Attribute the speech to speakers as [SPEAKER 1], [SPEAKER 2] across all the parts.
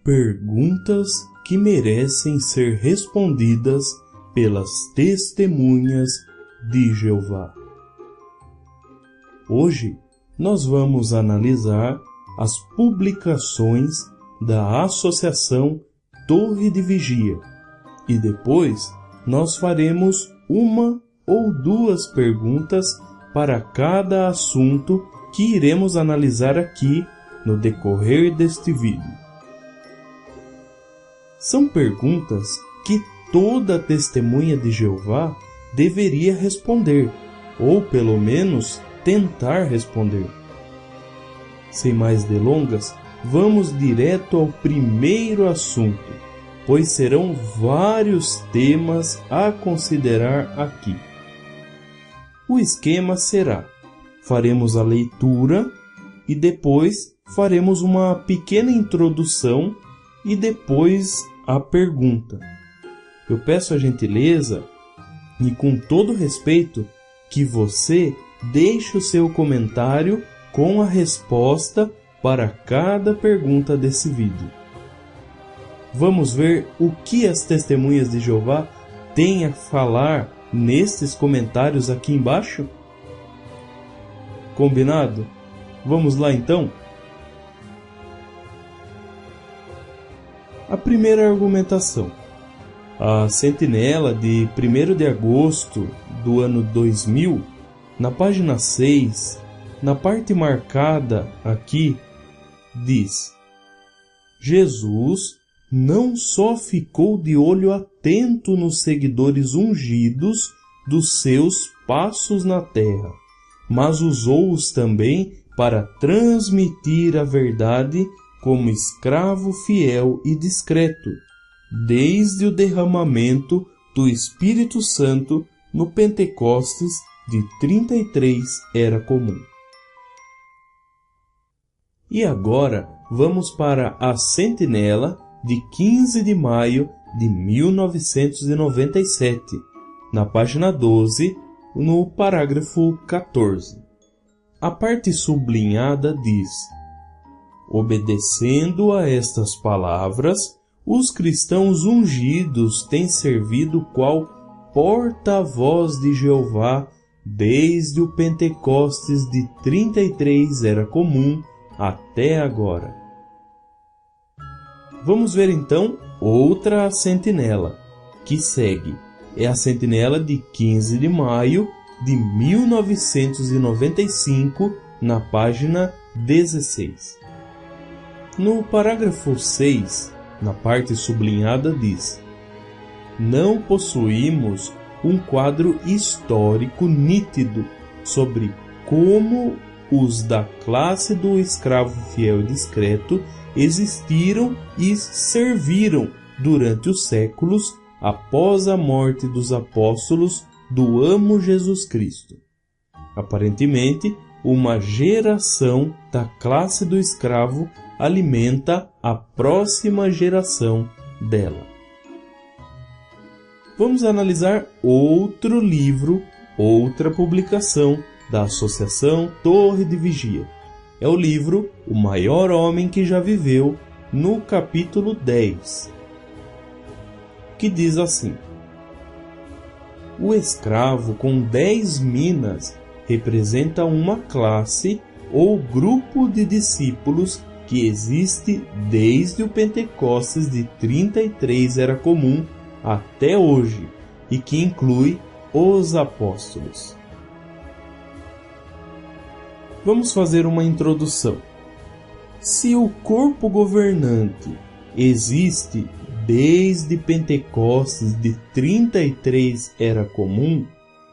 [SPEAKER 1] Perguntas que merecem ser respondidas pelas testemunhas de Jeová. Hoje nós vamos analisar as publicações da Associação Torre de Vigia e depois nós faremos uma ou duas perguntas para cada assunto que iremos analisar aqui no decorrer deste vídeo. São perguntas que toda testemunha de Jeová deveria responder, ou pelo menos tentar responder. Sem mais delongas, vamos direto ao primeiro assunto, pois serão vários temas a considerar aqui. O esquema será: faremos a leitura e depois faremos uma pequena introdução e depois a pergunta. Eu peço a gentileza e com todo respeito que você deixe o seu comentário com a resposta para cada pergunta desse vídeo. Vamos ver o que as testemunhas de Jeová têm a falar nestes comentários aqui embaixo? Combinado? Vamos lá então? A primeira argumentação. A Sentinela de 1º de agosto do ano 2000, na página 6, na parte marcada aqui, diz: Jesus não só ficou de olho atento nos seguidores ungidos dos seus passos na terra, mas usou-os também para transmitir a verdade como escravo fiel e discreto, desde o derramamento do Espírito Santo no Pentecostes de 33 era comum. E agora vamos para a Sentinela de 15 de maio de 1997, na página 12, no parágrafo 14. A parte sublinhada diz: obedecendo a estas palavras, os cristãos ungidos têm servido qual porta-voz de Jeová desde o Pentecostes de 33 era comum até agora. Vamos ver então outra sentinela, que segue. É a Sentinela de 15 de maio de 1995, na página 16. No parágrafo 6, na parte sublinhada, diz: não possuímos um quadro histórico nítido sobre como os da classe do escravo fiel e discreto existiram e serviram durante os séculos após a morte dos apóstolos do amo Jesus Cristo. Aparentemente, uma geração da classe do escravo alimenta a próxima geração dela. Vamos analisar outro livro, outra publicação da Associação Torre de Vigia. É o livro O Maior Homem que Já Viveu, no capítulo 10, que diz assim: o escravo com 10 minas representa uma classe ou grupo de discípulos que existe desde o Pentecostes de 33 era comum até hoje e que inclui os apóstolos. Vamos fazer uma introdução. Se o corpo governante existe desde Pentecostes de 33 era comum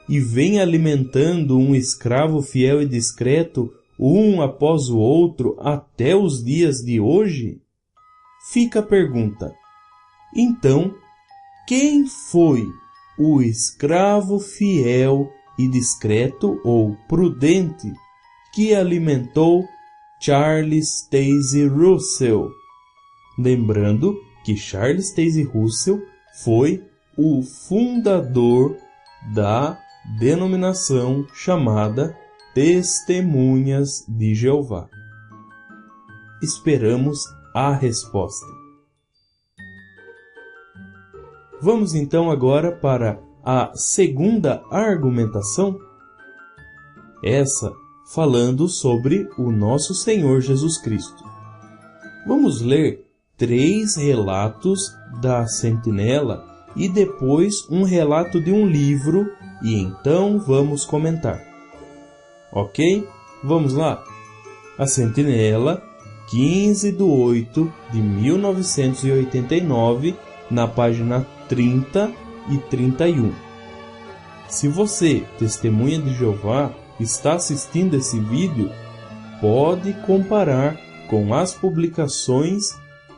[SPEAKER 1] e vem alimentando um escravo fiel e discreto um após o outro até os dias de hoje, fica a pergunta: então, quem foi o escravo fiel e discreto ou prudente que alimentou Charles Taze Russell? Lembrando que Charles Taze Russell foi o fundador da denominação chamada Testemunhas de Jeová. Esperamos a resposta. Vamos então agora para a segunda argumentação, essa falando sobre o nosso Senhor Jesus Cristo. Vamos ler 3 relatos da sentinela e depois um relato de um livro e então vamos comentar. Ok? Vamos lá? A sentinela, 15/8/1989, na página 30 e 31. Se você, testemunha de Jeová, está assistindo esse vídeo, pode comparar com as publicações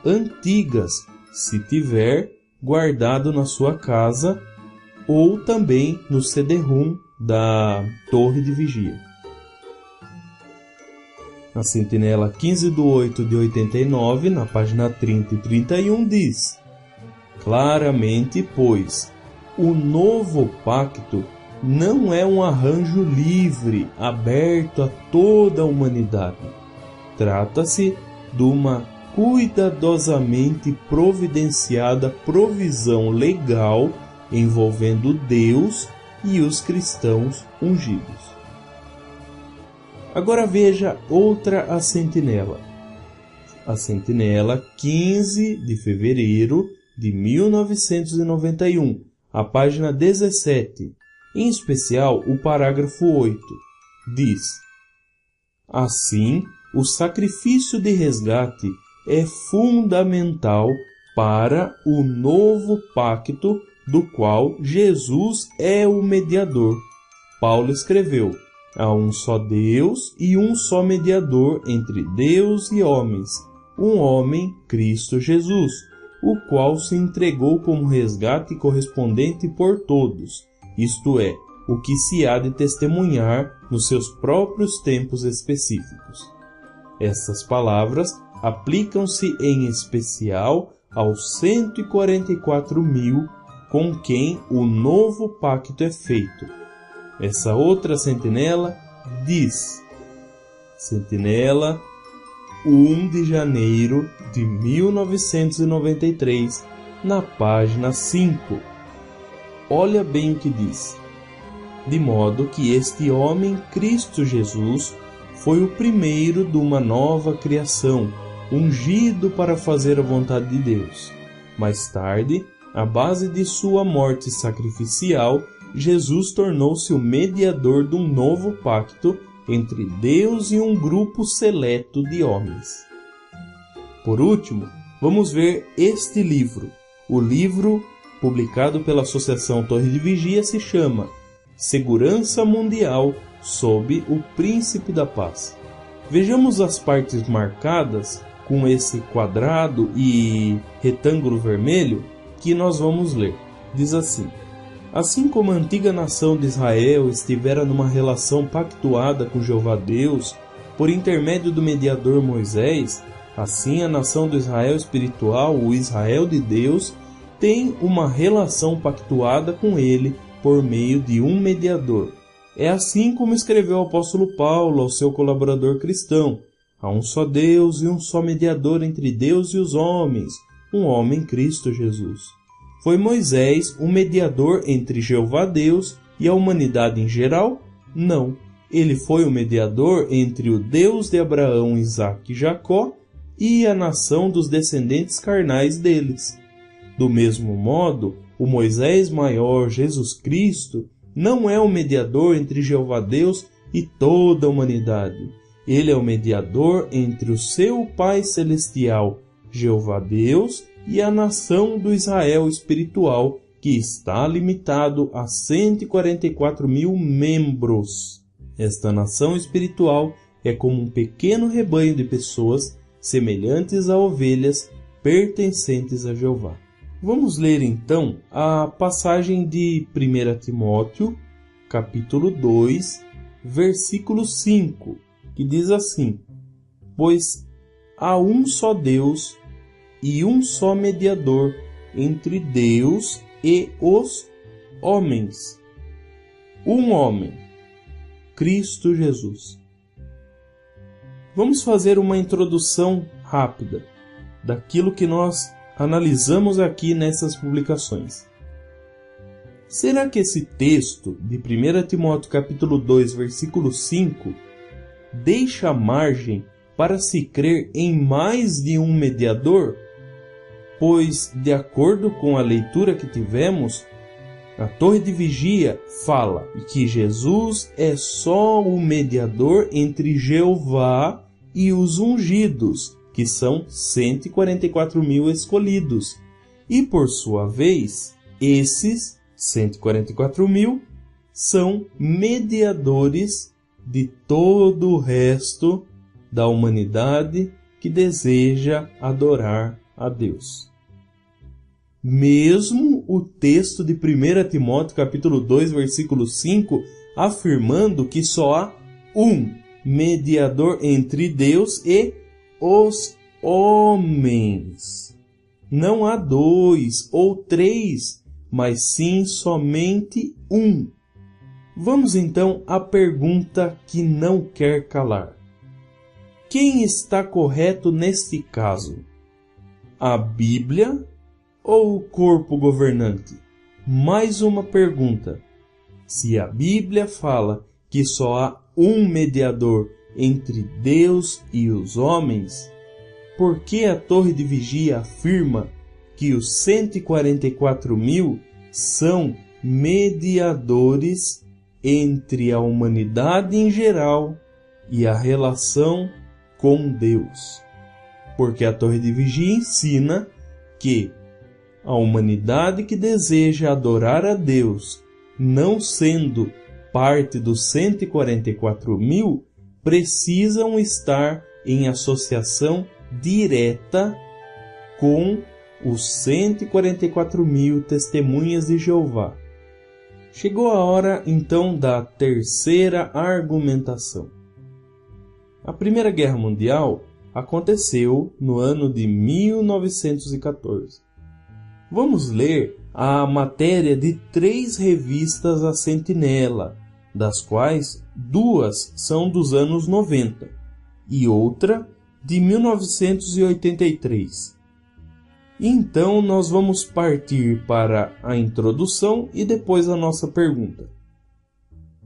[SPEAKER 1] antigas, se tiver guardado na sua casa ou também no CD-ROM da Torre de Vigia. A sentinela 15/8/89, na página 30 e 31, diz: claramente, pois, o novo pacto não é um arranjo livre, aberto a toda a humanidade. Trata-se de uma cuidadosamente providenciada provisão legal envolvendo Deus e os cristãos ungidos. Agora veja outra a sentinela. A sentinela 15/2/1991, a página 17, em especial o parágrafo 8, diz: assim, o sacrifício de resgate é fundamental para o novo pacto do qual Jesus é o mediador. Paulo escreveu: há um só Deus e um só mediador entre Deus e homens, um homem, Cristo Jesus, o qual se entregou como resgate correspondente por todos, isto é, o que se há de testemunhar nos seus próprios tempos específicos. Estas palavras aplicam-se em especial aos 144.000 com quem o novo pacto é feito. Essa outra sentinela diz, sentinela 1 de janeiro de 1993, na página 5. Olha bem o que diz: de modo que este homem, Cristo Jesus, foi o primeiro de uma nova criação, ungido para fazer a vontade de Deus. Mais tarde, à base de sua morte sacrificial, Jesus tornou-se o mediador de um novo pacto entre Deus e um grupo seleto de homens. Por último, vamos ver este livro. O livro, publicado pela Associação Torre de Vigia, se chama Segurança Mundial sob o Príncipe da Paz. Vejamos as partes marcadas com esse quadrado e retângulo vermelho que nós vamos ler. Diz assim: assim como a antiga nação de Israel estivera numa relação pactuada com Jeová Deus por intermédio do mediador Moisés, assim a nação do Israel espiritual, o Israel de Deus, tem uma relação pactuada com ele por meio de um mediador. É assim como escreveu o apóstolo Paulo ao seu colaborador cristão: há um só Deus e um só mediador entre Deus e os homens, um homem, Cristo Jesus. Foi Moisés o mediador entre Jeová Deus e a humanidade em geral? Não. Ele foi o mediador entre o Deus de Abraão, Isaque e Jacó e a nação dos descendentes carnais deles. Do mesmo modo, o Moisés maior, Jesus Cristo, não é o mediador entre Jeová Deus e toda a humanidade. Ele é o mediador entre o seu Pai Celestial, Jeová Deus, e a nação do Israel espiritual, que está limitado a 144.000 membros. Esta nação espiritual é como um pequeno rebanho de pessoas semelhantes a ovelhas pertencentes a Jeová. Vamos ler então a passagem de 1 Timóteo, capítulo 2, versículo 5, que diz assim: pois há um só Deus e um só mediador entre Deus e os homens, um homem, Cristo Jesus. Vamos fazer uma introdução rápida daquilo que nós analisamos aqui nessas publicações. Será que esse texto de 1 Timóteo capítulo 2, versículo 5, deixa margem para se crer em mais de um mediador? Pois, de acordo com a leitura que tivemos, a Torre de Vigia fala que Jesus é só o mediador entre Jeová e os ungidos, que são 144.000 escolhidos. E, por sua vez, esses 144.000 são mediadores de todo o resto da humanidade que deseja adorar a Deus. Mesmo o texto de 1 Timóteo capítulo 2, versículo 5, afirmando que só há um mediador entre Deus e os homens. Não há 2 ou 3, mas sim somente um. Vamos então à pergunta que não quer calar. Quem está correto neste caso? A Bíblia ou o corpo governante? Mais uma pergunta. Se a Bíblia fala que só há um mediador entre Deus e os homens, por que a Torre de Vigia afirma que os 144.000 são mediadores entre a humanidade em geral e a relação com Deus? Porque a Torre de Vigia ensina que a humanidade que deseja adorar a Deus, não sendo parte dos 144.000, precisam estar em associação direta com os 144.000 testemunhas de Jeová. Chegou a hora, então, da terceira argumentação. A Primeira Guerra Mundial aconteceu no ano de 1914. Vamos ler a matéria de 3 revistas A Sentinela, das quais 2 são dos anos 90 e outra de 1983. Então nós vamos partir para a introdução e depois a nossa pergunta.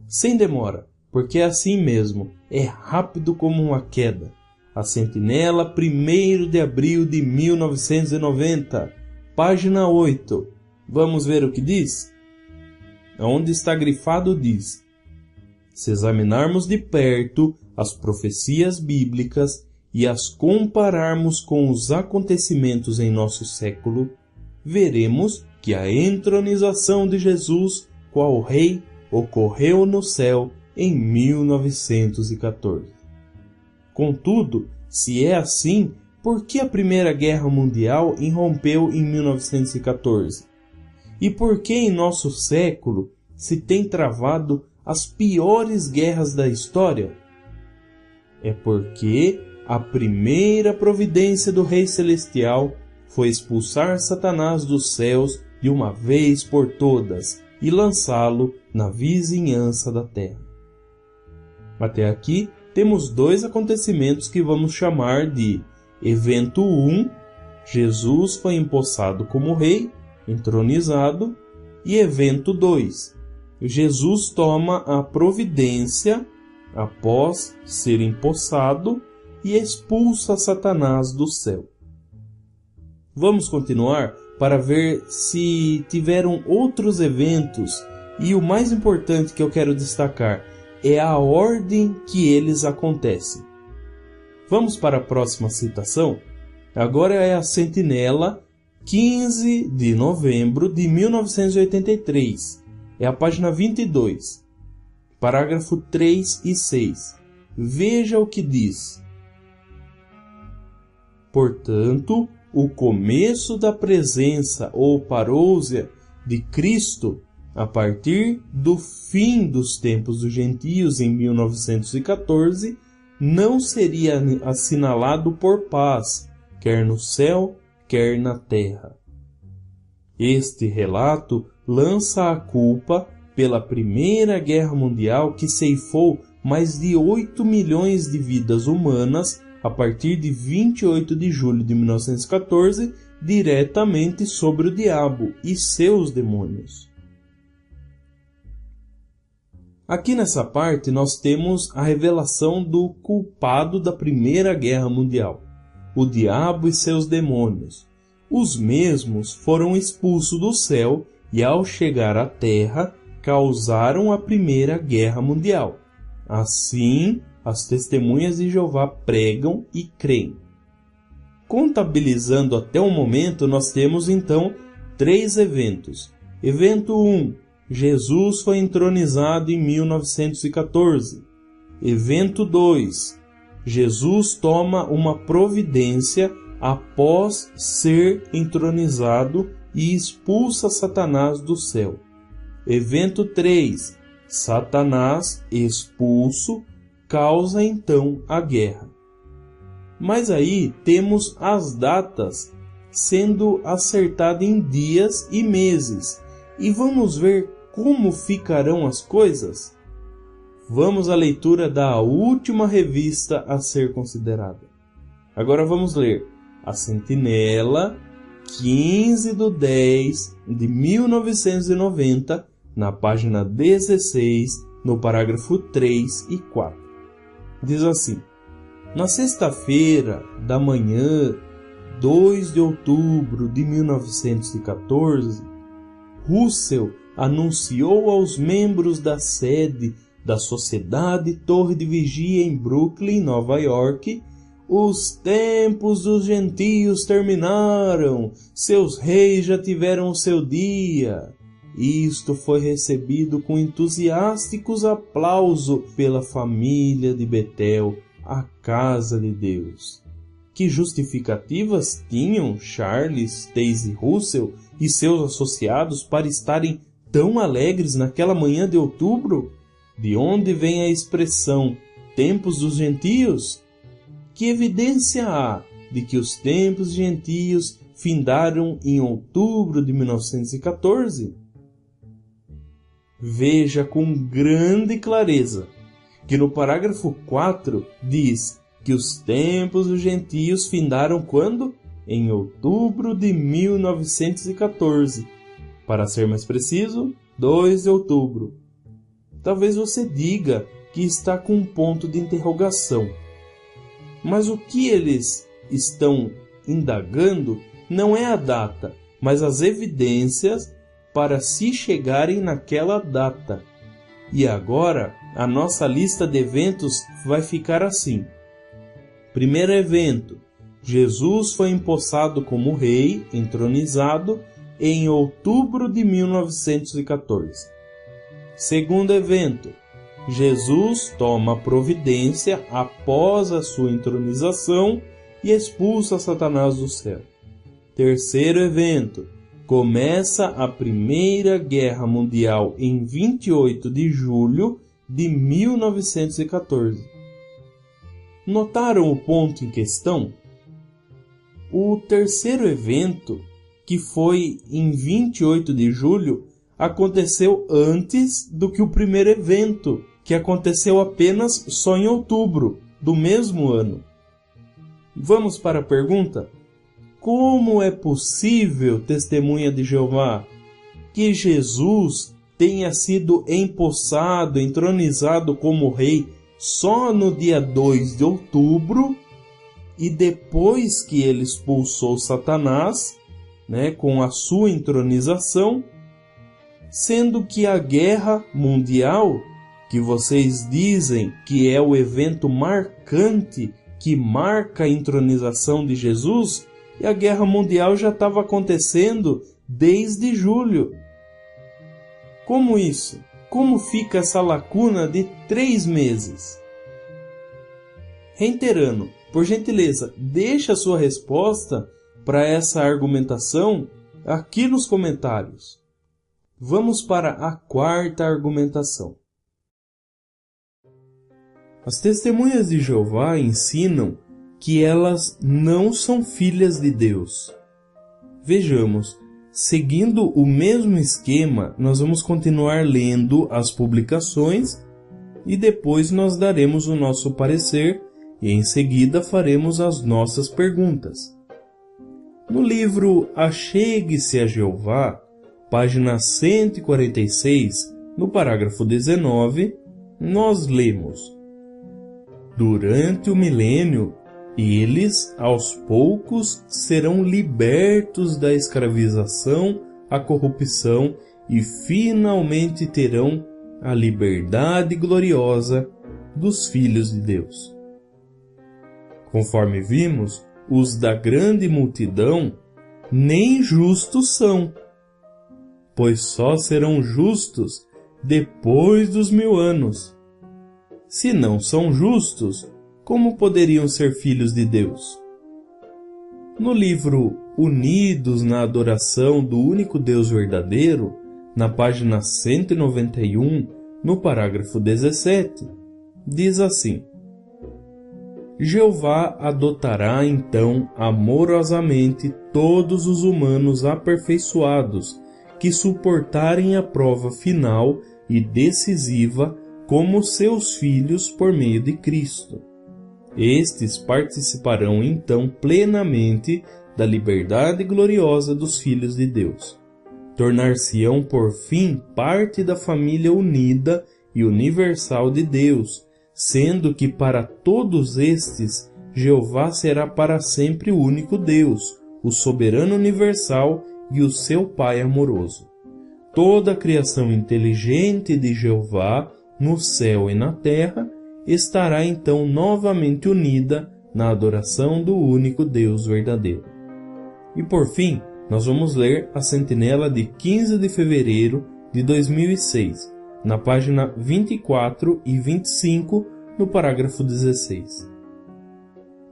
[SPEAKER 1] Sem demora, porque é assim mesmo, é rápido como uma queda. A Sentinela, 1º de abril de 1990, página 8. Vamos ver o que diz? Onde está grifado diz: se examinarmos de perto as profecias bíblicas e as compararmos com os acontecimentos em nosso século, veremos que a entronização de Jesus qual rei ocorreu no céu em 1914. Contudo, se é assim, por que a Primeira Guerra Mundial irrompeu em 1914? E por que em nosso século se tem travado as piores guerras da história? É porque a primeira providência do Rei Celestial foi expulsar Satanás dos céus de uma vez por todas e lançá-lo na vizinhança da terra. Até aqui temos 2 acontecimentos que vamos chamar de Evento 1, Jesus foi empossado como rei, entronizado, e Evento 2, Jesus toma a providência após ser empossado e expulsa Satanás do céu. Vamos continuar para ver se tiveram outros eventos, e o mais importante que eu quero destacar é a ordem que eles acontecem. Vamos para a próxima citação? Agora é a Sentinela, 15 de novembro de 1983. É a página 22, parágrafo 3 e 6. Veja o que diz. Portanto, o começo da presença ou parousia de Cristo, a partir do fim dos tempos dos gentios em 1914, não seria assinalado por paz, quer no céu, quer na terra. Este relato lança a culpa pela Primeira Guerra Mundial, que ceifou mais de 8 milhões de vidas humanas a partir de 28 de julho de 1914, diretamente sobre o diabo e seus demônios. Aqui nessa parte nós temos a revelação do culpado da Primeira Guerra Mundial, o diabo e seus demônios. Os mesmos foram expulsos do céu e, ao chegar à terra, causaram a Primeira Guerra Mundial. Assim, as testemunhas de Jeová pregam e creem. Contabilizando até o momento, nós temos então 3 eventos. Evento 1. Jesus foi entronizado em 1914. Evento 2. Jesus toma uma providência após ser entronizado e expulsa Satanás do céu. Evento 3. Satanás, expulso, causa então a guerra. Mas aí temos as datas sendo acertadas em dias e meses. E vamos ver como ficarão as coisas? Vamos à leitura da última revista a ser considerada. Agora vamos ler A Sentinela, 15/10/1990, na página 16, no parágrafo 3 e 4. Diz assim: na sexta-feira da manhã, 2 de outubro de 1914, Russell anunciou aos membros da sede da Sociedade Torre de Vigia em Brooklyn, Nova York: os tempos dos gentios terminaram, seus reis já tiveram o seu dia. Isto foi recebido com entusiásticos aplausos pela família de Betel, a casa de Deus. Que justificativas tinham Charles Taze Russell e seus associados para estarem tão alegres naquela manhã de outubro? De onde vem a expressão tempos dos gentios? Que evidência há de que os tempos gentios findaram em outubro de 1914? Veja com grande clareza que no parágrafo 4 diz que os tempos dos gentios findaram quando? Em outubro de 1914. Para ser mais preciso, 2 de outubro. Talvez você diga que está com um ponto de interrogação. Mas o que eles estão indagando não é a data, mas as evidências para se chegarem naquela data. E agora, a nossa lista de eventos vai ficar assim. Primeiro evento: Jesus foi empossado como rei, entronizado, em outubro de 1914. Segundo evento: Jesus toma providência após a sua entronização e expulsa Satanás do céu. Terceiro evento: começa a Primeira Guerra Mundial em 28 de julho de 1914. Notaram o ponto em questão? O terceiro evento, que foi em 28 de julho, aconteceu antes do que o primeiro evento, que aconteceu apenas só em outubro do mesmo ano. Vamos para a pergunta? Como é possível, testemunha de Jeová, que Jesus tenha sido empossado, entronizado como rei só no dia 2 de outubro e depois que ele expulsou Satanás, com a sua entronização, sendo que a guerra mundial, que vocês dizem que é o evento marcante que marca a entronização de Jesus, e a guerra mundial já estava acontecendo desde julho. Como isso? Como fica essa lacuna de 3 meses? Reiterando, por gentileza, deixe a sua resposta para essa argumentação aqui nos comentários. Vamos para a quarta argumentação. As testemunhas de Jeová ensinam que elas não são filhas de Deus. Vejamos, seguindo o mesmo esquema, nós vamos continuar lendo as publicações e depois nós daremos o nosso parecer e em seguida faremos as nossas perguntas. No livro Achegue-se a Jeová, página 146, no parágrafo 19, nós lemos: durante o milênio, eles, aos poucos, serão libertos da escravização à corrupção e finalmente terão a liberdade gloriosa dos filhos de Deus. Conforme vimos, os da grande multidão nem justos são, pois só serão justos depois dos 1000 anos. Se não são justos, como poderiam ser filhos de Deus? No livro Unidos na Adoração do Único Deus Verdadeiro, na página 191, no parágrafo 17, diz assim: Jeová adotará então amorosamente todos os humanos aperfeiçoados que suportarem a prova final e decisiva como seus filhos por meio de Cristo. Estes participarão então plenamente da liberdade gloriosa dos filhos de Deus. Tornar-se-ão por fim parte da família unida e universal de Deus, sendo que para todos estes Jeová será para sempre o único Deus, o soberano universal e o seu Pai amoroso. Toda a criação inteligente de Jeová, no céu e na terra, estará então novamente unida na adoração do único Deus verdadeiro. E por fim, nós vamos ler a sentinela de 15 de fevereiro de 2006, na página 24 e 25, no parágrafo 16.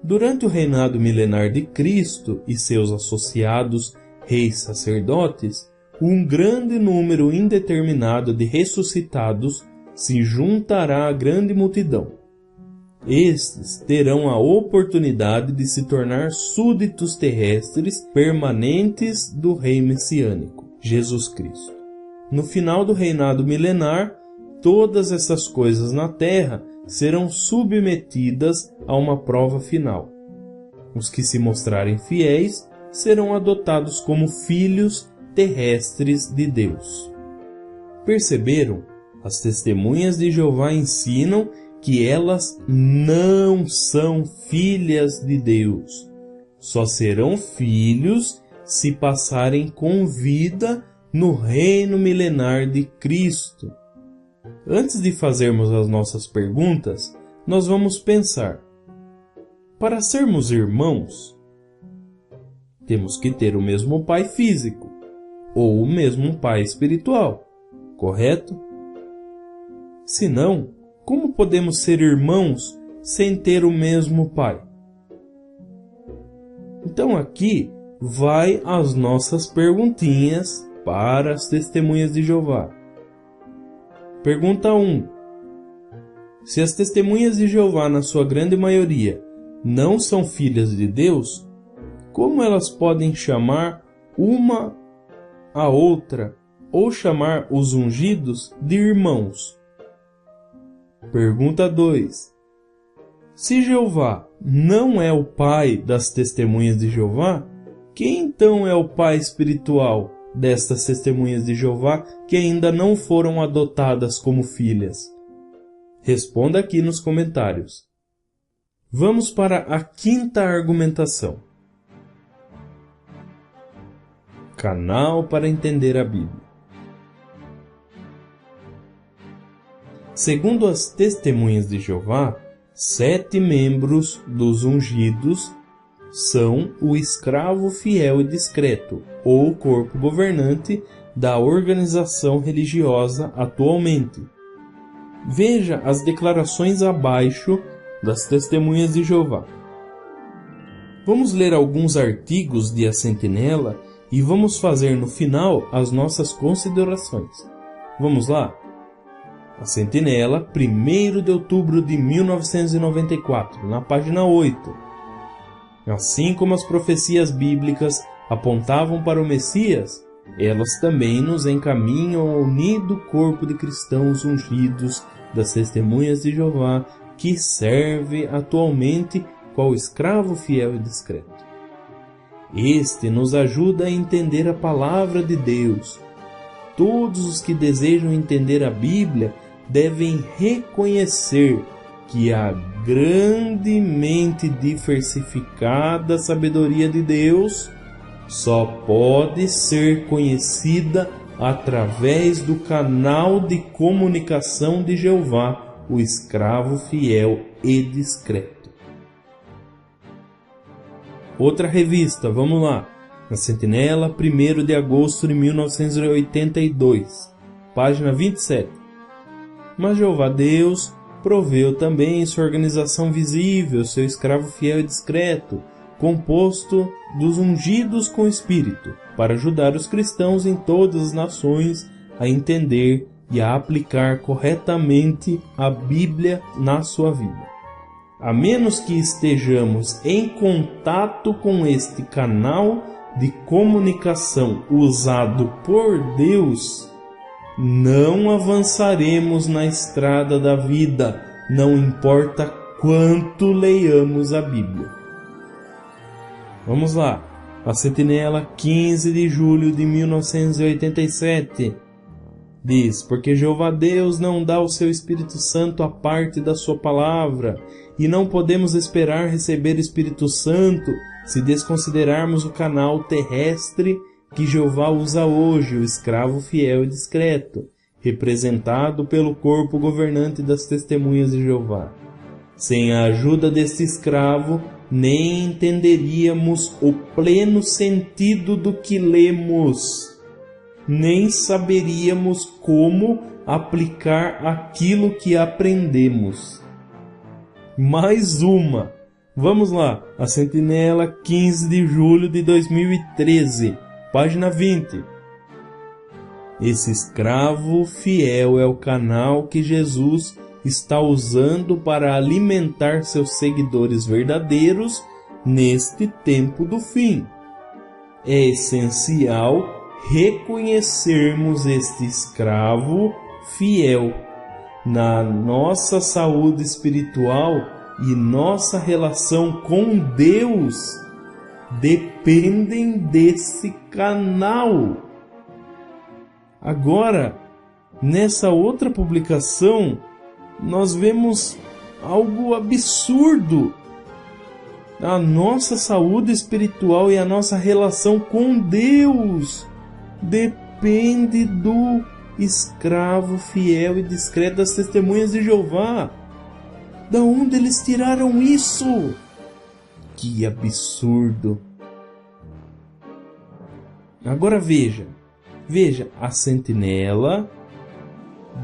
[SPEAKER 1] Durante o reinado milenar de Cristo e seus associados reis sacerdotes, um grande número indeterminado de ressuscitados se juntará à grande multidão. Estes terão a oportunidade de se tornar súditos terrestres permanentes do Rei Messiânico, Jesus Cristo. No final do reinado milenar, todas essas coisas na terra serão submetidas a uma prova final. Os que se mostrarem fiéis serão adotados como filhos terrestres de Deus. Perceberam? As testemunhas de Jeová ensinam que elas não são filhas de Deus. Só serão filhos se passarem com vida no reino milenar de Cristo. Antes de fazermos as nossas perguntas, nós vamos pensar: para sermos irmãos, temos que ter o mesmo pai físico ou o mesmo pai espiritual, correto? Se não, como podemos ser irmãos sem ter o mesmo pai? Então aqui vai as nossas perguntinhas para as testemunhas de Jeová. Pergunta 1. Se as testemunhas de Jeová, na sua grande maioria, não são filhas de Deus, como elas podem chamar uma a outra ou chamar os ungidos de irmãos? Pergunta 2. Se Jeová não é o pai das testemunhas de Jeová, quem então é o pai espiritual destas testemunhas de Jeová que ainda não foram adotadas como filhas? Responda aqui nos comentários. Vamos para a quinta argumentação. Canal para entender a Bíblia. Segundo as testemunhas de Jeová, 7 membros dos ungidos são o escravo fiel e discreto, ou corpo governante da organização religiosa atualmente. Veja as declarações abaixo das testemunhas de Jeová. Vamos ler alguns artigos de A Sentinela e vamos fazer no final as nossas considerações. Vamos lá? A Sentinela, 1º de outubro de 1994, na página 8. Assim como as profecias bíblicas apontavam para o Messias, elas também nos encaminham ao unido corpo de cristãos ungidos das testemunhas de Jeová, que serve atualmente qual escravo fiel e discreto. Este nos ajuda a entender a palavra de Deus. Todos os que desejam entender a Bíblia devem reconhecer que a grandemente diversificada sabedoria de Deus só pode ser conhecida através do canal de comunicação de Jeová, o escravo fiel e discreto. Outra revista, vamos lá. Na Sentinela, 1º de agosto de 1982, página 27. Mas Jeová Deus proveu também em sua organização visível seu escravo fiel e discreto, composto dos ungidos com o Espírito, para ajudar os cristãos em todas as nações a entender e a aplicar corretamente a Bíblia na sua vida. A menos que estejamos em contato com este canal de comunicação usado por Deus, não avançaremos na estrada da vida, não importa quanto leiamos a Bíblia. Vamos lá. A Sentinela, 15 de julho de 1987. Diz: porque Jeová Deus não dá o seu Espírito Santo à parte da sua palavra, e não podemos esperar receber o Espírito Santo se desconsiderarmos o canal terrestre que Jeová usa hoje, o escravo fiel e discreto, representado pelo corpo governante das testemunhas de Jeová. Sem a ajuda deste escravo, nem entenderíamos o pleno sentido do que lemos, nem saberíamos como aplicar aquilo que aprendemos. Mais uma. Vamos lá. A Sentinela, 15 de julho de 2013, página 20. Esse escravo fiel é o canal que Jesus está usando para alimentar seus seguidores verdadeiros neste tempo do fim. É essencial reconhecermos este escravo fiel na nossa saúde espiritual, e nossa relação com Deus dependem desse canal. Agora, nessa outra publicação, nós vemos algo absurdo. A nossa saúde espiritual e a nossa relação com Deus depende do escravo fiel e discreto das testemunhas de Jeová. Da onde eles tiraram isso? Que absurdo! Agora veja a Sentinela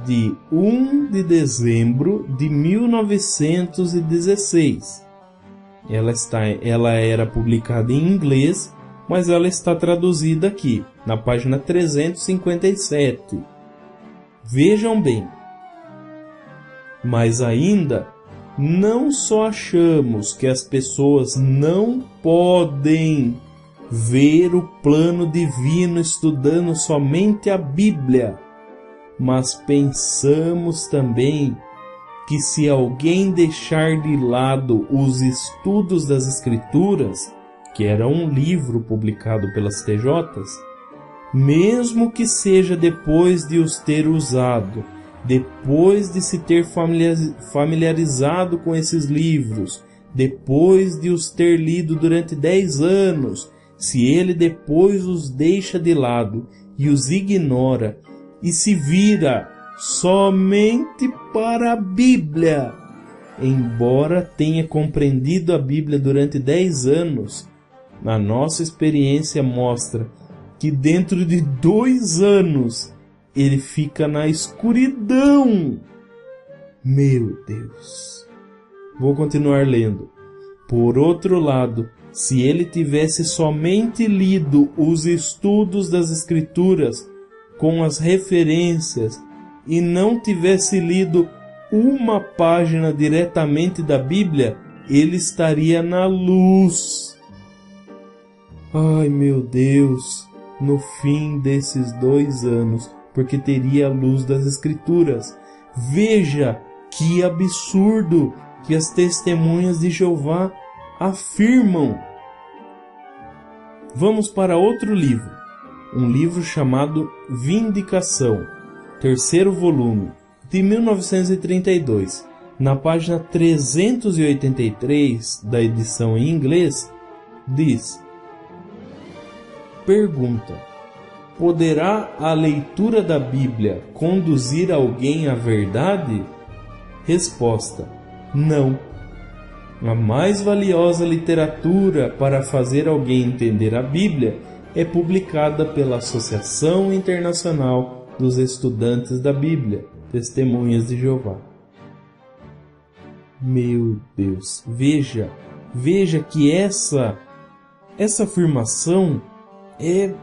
[SPEAKER 1] de 1 de dezembro de 1916. Ela era publicada em inglês, mas ela está traduzida aqui, na página 357. Vejam bem. Mas ainda, não só achamos que as pessoas não podem ver o plano divino estudando somente a Bíblia, mas pensamos também que se alguém deixar de lado os estudos das Escrituras, que era um livro publicado pelas TJs, mesmo que seja depois de os ter usado, depois de se ter familiarizado com esses livros, depois de os ter lido durante 10 anos, se ele depois os deixa de lado e os ignora e se vira somente para a Bíblia, embora tenha compreendido a Bíblia durante 10 anos, a nossa experiência mostra que dentro de 2 anos ele fica na escuridão. Meu Deus! Vou continuar lendo. Por outro lado, se ele tivesse somente lido os estudos das Escrituras com as referências e não tivesse lido uma página diretamente da Bíblia, ele estaria na luz. Ai, meu Deus! No fim desses 2 anos, porque teria a luz das Escrituras. Veja que absurdo que as testemunhas de Jeová afirmam. Vamos para outro livro, um livro chamado Vindicação, 3º volume, de 1932, na página 383 da edição em inglês, diz: pergunta: poderá a leitura da Bíblia conduzir alguém à verdade? Resposta: não. A mais valiosa literatura para fazer alguém entender a Bíblia é publicada pela Associação Internacional dos Estudantes da Bíblia, Testemunhas de Jeová. Meu Deus, veja que essa afirmação é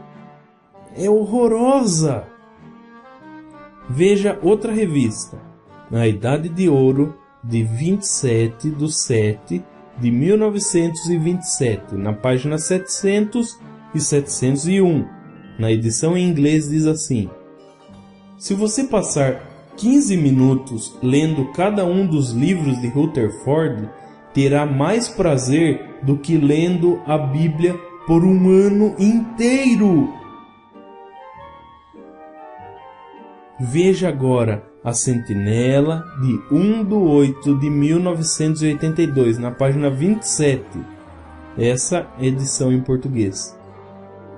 [SPEAKER 1] horrorosa. Veja outra revista, Na Idade de Ouro, de 27/7 de 1927, na página 700 e 701. Na edição em inglês diz assim: se você passar 15 minutos lendo cada um dos livros de Rutherford, terá mais prazer do que lendo a Bíblia por um ano inteiro. Veja agora a Sentinela de 1/8 de 1982, na página 27. Essa edição em português.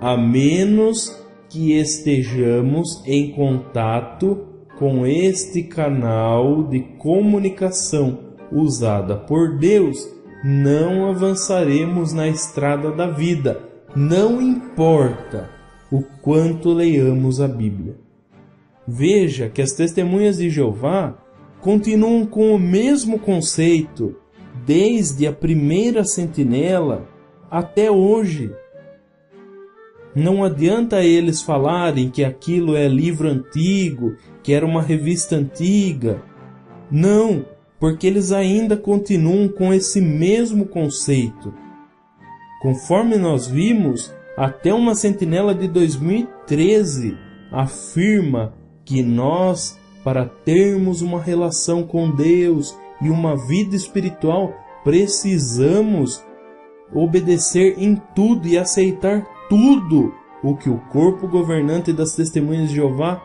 [SPEAKER 1] A menos que estejamos em contato com este canal de comunicação usada por Deus, não avançaremos na estrada da vida, não importa o quanto leiamos a Bíblia. Veja que as Testemunhas de Jeová continuam com o mesmo conceito desde a primeira sentinela até hoje. Não adianta eles falarem que aquilo é livro antigo, que era uma revista antiga. Não, porque eles ainda continuam com esse mesmo conceito. Conforme nós vimos, até uma sentinela de 2013 afirma que nós, para termos uma relação com Deus e uma vida espiritual, precisamos obedecer em tudo e aceitar tudo o que o corpo governante das Testemunhas de Jeová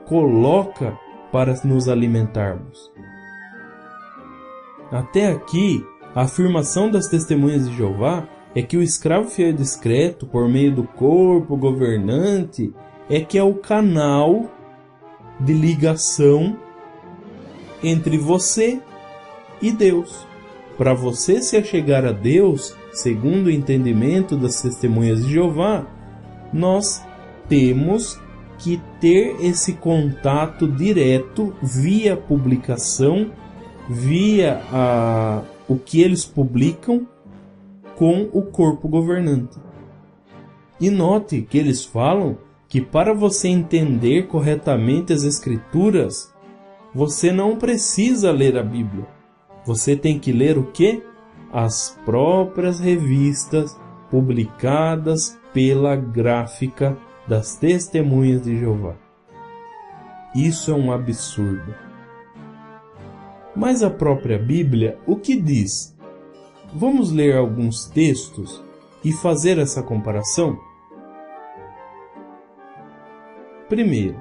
[SPEAKER 1] coloca para nos alimentarmos. Até aqui, a afirmação das Testemunhas de Jeová é que o escravo fiel e discreto, por meio do corpo governante, é que é o canal de ligação entre você e Deus. Para você se achegar a Deus, segundo o entendimento das Testemunhas de Jeová, nós temos que ter esse contato direto via publicação, via o que eles publicam com o corpo governante. E note que eles falam que para você entender corretamente as Escrituras, você não precisa ler a Bíblia. Você tem que ler o quê? As próprias revistas publicadas pela gráfica das Testemunhas de Jeová. Isso é um absurdo. Mas a própria Bíblia, o que diz? Vamos ler alguns textos e fazer essa comparação? Primeiro,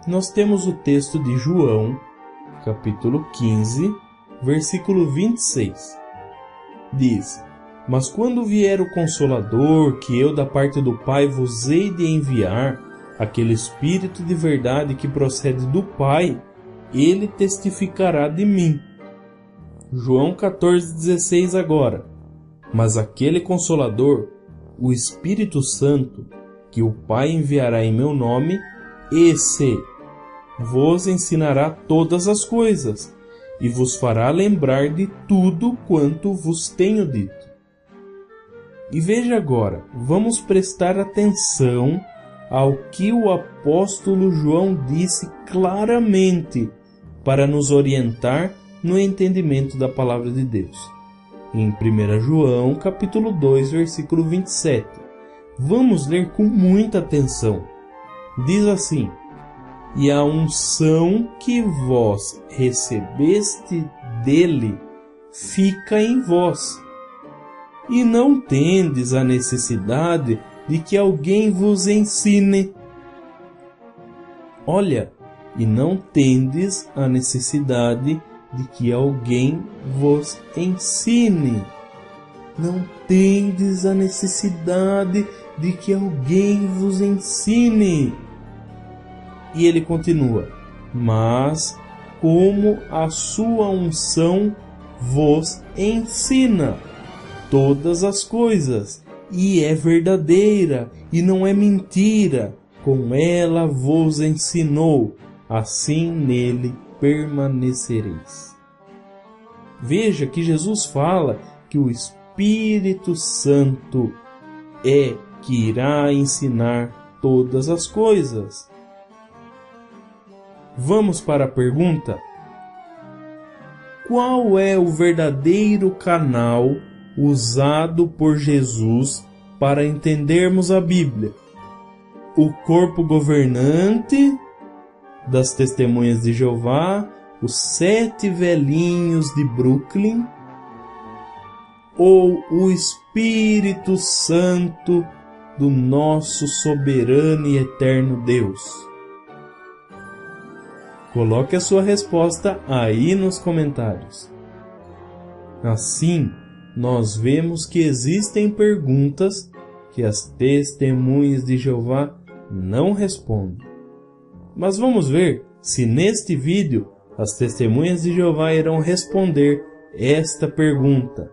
[SPEAKER 1] nós temos o texto de João, capítulo 15, versículo 26. Diz: mas quando vier o Consolador, que eu da parte do Pai vos hei de enviar, aquele Espírito de verdade que procede do Pai, ele testificará de mim. João 14,16 agora. Mas aquele Consolador, o Espírito Santo, que o Pai enviará em meu nome, esse vos ensinará todas as coisas, e vos fará lembrar de tudo quanto vos tenho dito. E veja agora, vamos prestar atenção ao que o apóstolo João disse claramente para nos orientar no entendimento da palavra de Deus. Em 1 João, capítulo 2, versículo 27. Vamos ler com muita atenção. Diz assim: e a unção que vós recebeste dele fica em vós, e não tendes a necessidade de que alguém vos ensine. Olha, e não tendes a necessidade de que alguém vos ensine. Não tendes a necessidade de que alguém vos ensine. E ele continua: mas como a sua unção vos ensina todas as coisas, e é verdadeira, e não é mentira, com ela vos ensinou, assim nele permanecereis. Veja que Jesus fala que o Espírito Santo é que irá ensinar todas as coisas. Vamos para a pergunta: qual é o verdadeiro canal usado por Jesus para entendermos a Bíblia? O corpo governante das Testemunhas de Jeová, os 7 velhinhos de Brooklyn, ou o Espírito Santo do nosso soberano e eterno Deus? Coloque a sua resposta aí nos comentários. Assim, nós vemos que existem perguntas que as Testemunhas de Jeová não respondem. Mas vamos ver se neste vídeo as Testemunhas de Jeová irão responder esta pergunta: